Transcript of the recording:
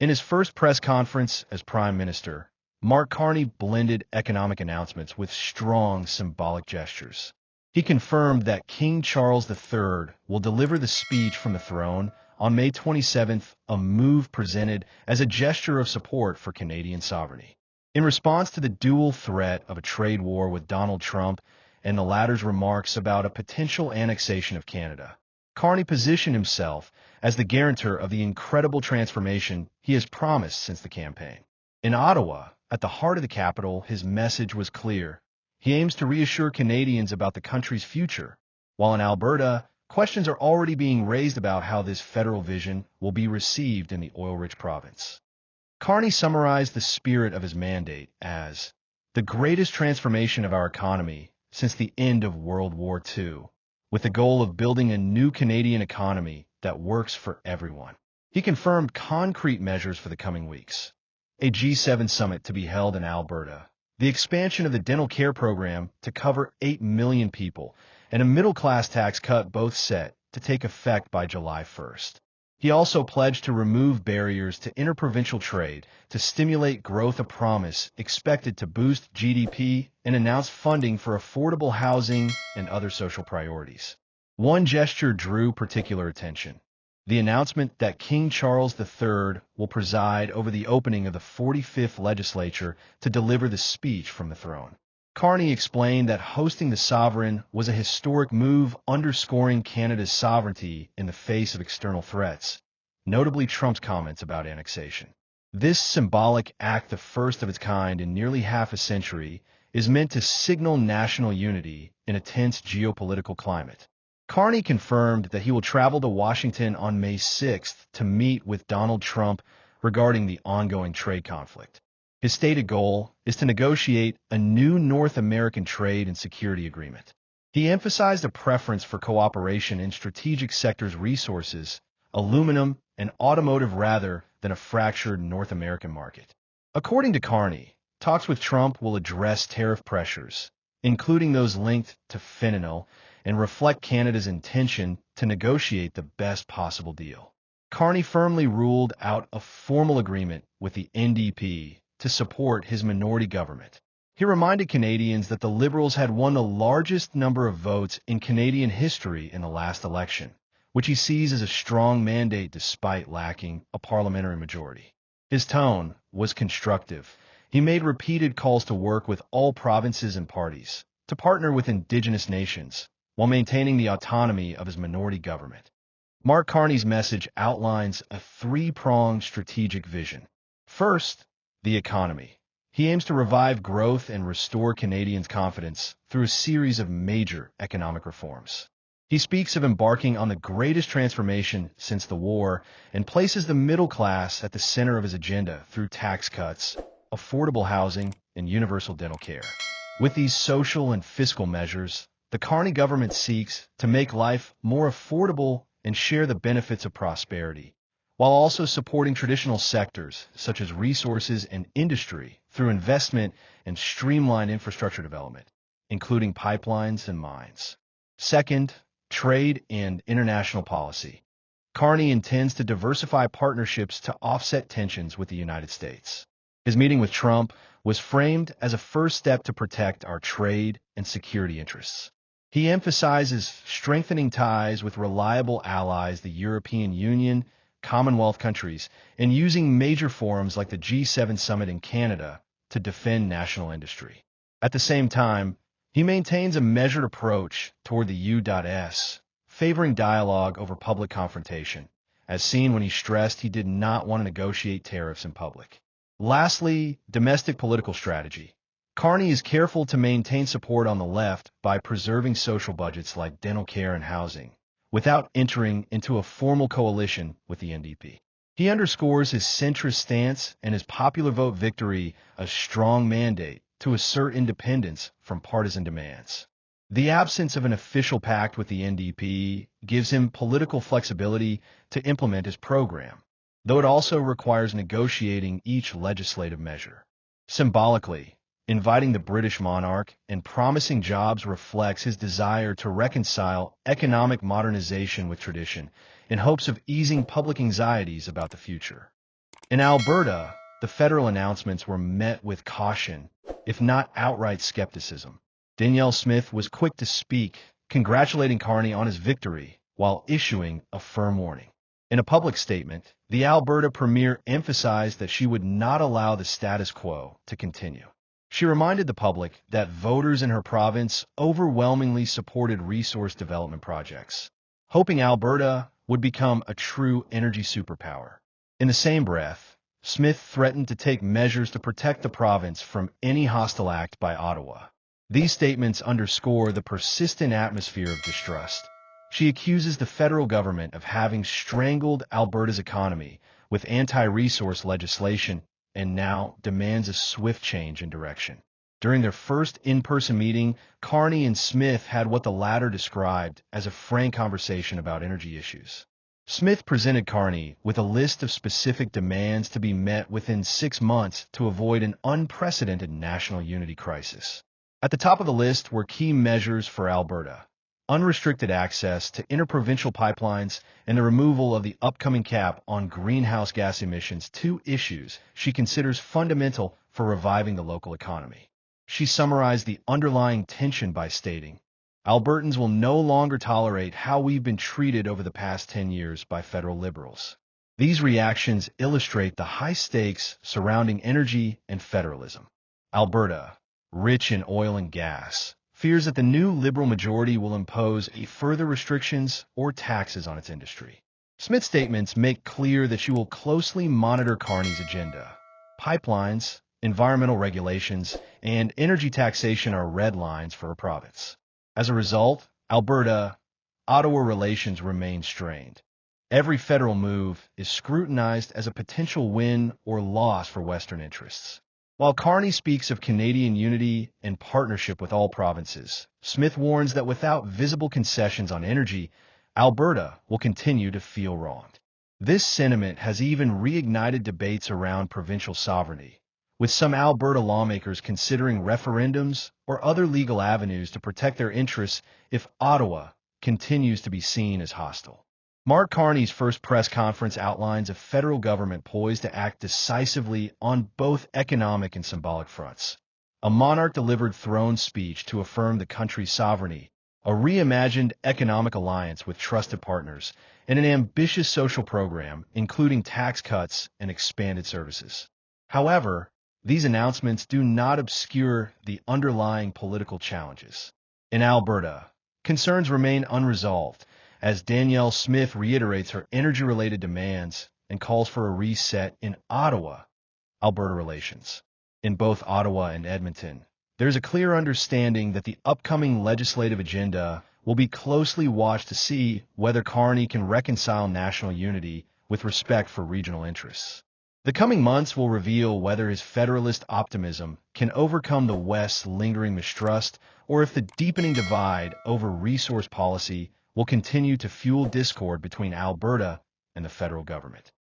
In his first press conference as Prime Minister, Mark Carney blended economic announcements with strong symbolic gestures. He confirmed that King Charles III will deliver the speech from the throne on May 27th, a move presented as a gesture of support for Canadian sovereignty. In response to the dual threat of a trade war with Donald Trump and the latter's remarks about a potential annexation of Canada, Carney positioned himself as the guarantor of the incredible transformation he has promised since the campaign. In Ottawa, at the heart of the capital, his message was clear. He aims to reassure Canadians about the country's future, while in Alberta, questions are already being raised about how this federal vision will be received in the oil-rich province. Carney summarized the spirit of his mandate as the greatest transformation of our economy since the end of World War II, with the goal of building a new Canadian economy that works for everyone. He confirmed concrete measures for the coming weeks: a G7 summit to be held in Alberta, the expansion of the dental care program to cover 8 million people, and a middle-class tax cut, both set to take effect by July 1st. He also pledged to remove barriers to interprovincial trade to stimulate growth, a promise expected to boost GDP, and announced funding for affordable housing and other social priorities. One gesture drew particular attention: the announcement that King Charles III will preside over the opening of the 45th legislature to deliver the speech from the throne. Carney explained that hosting the sovereign was a historic move, underscoring Canada's sovereignty in the face of external threats, notably Trump's comments about annexation. This symbolic act, the first of its kind in nearly half a century, is meant to signal national unity in a tense geopolitical climate. Carney confirmed that he will travel to Washington on May 6th to meet with Donald Trump regarding the ongoing trade conflict. His stated goal is to negotiate a new North American trade and security agreement. He emphasized a preference for cooperation in strategic sectors, resources, aluminum, and automotive, rather than a fractured North American market. According to Carney, talks with Trump will address tariff pressures, including those linked to fentanyl, and reflect Canada's intention to negotiate the best possible deal. Carney firmly ruled out a formal agreement with the NDP to support his minority government. He reminded Canadians that the Liberals had won the largest number of votes in Canadian history in the last election, which he sees as a strong mandate despite lacking a parliamentary majority. His tone was constructive. He made repeated calls to work with all provinces and parties, to partner with Indigenous nations, while maintaining the autonomy of his minority government. Mark Carney's message outlines a three-pronged strategic vision. First, the economy. He aims to revive growth and restore Canadians' confidence through a series of major economic reforms. He speaks of embarking on the greatest transformation since the war and places the middle class at the center of his agenda through tax cuts, affordable housing, and universal dental care. With these social and fiscal measures, the Carney government seeks to make life more affordable and share the benefits of prosperity, while also supporting traditional sectors such as resources and industry through investment and streamlined infrastructure development, including pipelines and mines. Second, trade and international policy. Carney intends to diversify partnerships to offset tensions with the United States. His meeting with Trump was framed as a first step to protect our trade and security interests. He emphasizes strengthening ties with reliable allies, the European Union, Commonwealth countries, and using major forums like the G7 summit in Canada to defend national industry. At the same time, he maintains a measured approach toward the U.S., favoring dialogue over public confrontation, as seen when he stressed he did not want to negotiate tariffs in public. Lastly, domestic political strategy. Carney is careful to maintain support on the left by preserving social budgets like dental care and housing, without entering into a formal coalition with the NDP. He underscores his centrist stance and his popular vote victory a strong mandate to assert independence from partisan demands. The absence of an official pact with the NDP gives him political flexibility to implement his program, though it also requires negotiating each legislative measure. Symbolically, inviting the British monarch and promising jobs reflects his desire to reconcile economic modernization with tradition in hopes of easing public anxieties about the future. In Alberta, the federal announcements were met with caution, if not outright skepticism. Danielle Smith was quick to speak, congratulating Carney on his victory, while issuing a firm warning. In a public statement, the Alberta premier emphasized that she would not allow the status quo to continue. She reminded the public that voters in her province overwhelmingly supported resource development projects, hoping Alberta would become a true energy superpower. In the same breath, Smith threatened to take measures to protect the province from any hostile act by Ottawa. These statements underscore the persistent atmosphere of distrust. She accuses the federal government of having strangled Alberta's economy with anti-resource legislation and now demands a swift change in direction. During their first in-person meeting, Carney and Smith had what the latter described as a frank conversation about energy issues. Smith presented Carney with a list of specific demands to be met within 6 months to avoid an unprecedented national unity crisis. At the top of the list were key measures for Alberta: unrestricted access to interprovincial pipelines and the removal of the upcoming cap on greenhouse gas emissions, two issues she considers fundamental for reviving the local economy. She summarized the underlying tension by stating, "Albertans will no longer tolerate how we've been treated over the past 10 years by federal liberals." These reactions illustrate the high stakes surrounding energy and federalism. Alberta, rich in oil and gas, fears that the new Liberal majority will impose further restrictions or taxes on its industry. Smith's statements make clear that she will closely monitor Carney's agenda. Pipelines, environmental regulations, and energy taxation are red lines for her province. As a result, Alberta-Ottawa relations remain strained. Every federal move is scrutinized as a potential win or loss for Western interests. While Carney speaks of Canadian unity and partnership with all provinces, Smith warns that without visible concessions on energy, Alberta will continue to feel wronged. This sentiment has even reignited debates around provincial sovereignty, with some Alberta lawmakers considering referendums or other legal avenues to protect their interests if Ottawa continues to be seen as hostile. Mark Carney's first press conference outlines a federal government poised to act decisively on both economic and symbolic fronts. A monarch-delivered throne speech to affirm the country's sovereignty, a reimagined economic alliance with trusted partners, and an ambitious social program, including tax cuts and expanded services. However, these announcements do not obscure the underlying political challenges. In Alberta, concerns remain unresolved, as Danielle Smith reiterates her energy-related demands and calls for a reset in Ottawa-Alberta relations. In both Ottawa and Edmonton, there's a clear understanding that the upcoming legislative agenda will be closely watched to see whether Carney can reconcile national unity with respect for regional interests. The coming months will reveal whether his federalist optimism can overcome the West's lingering mistrust, or if the deepening divide over resource policy will continue to fuel discord between Alberta and the federal government.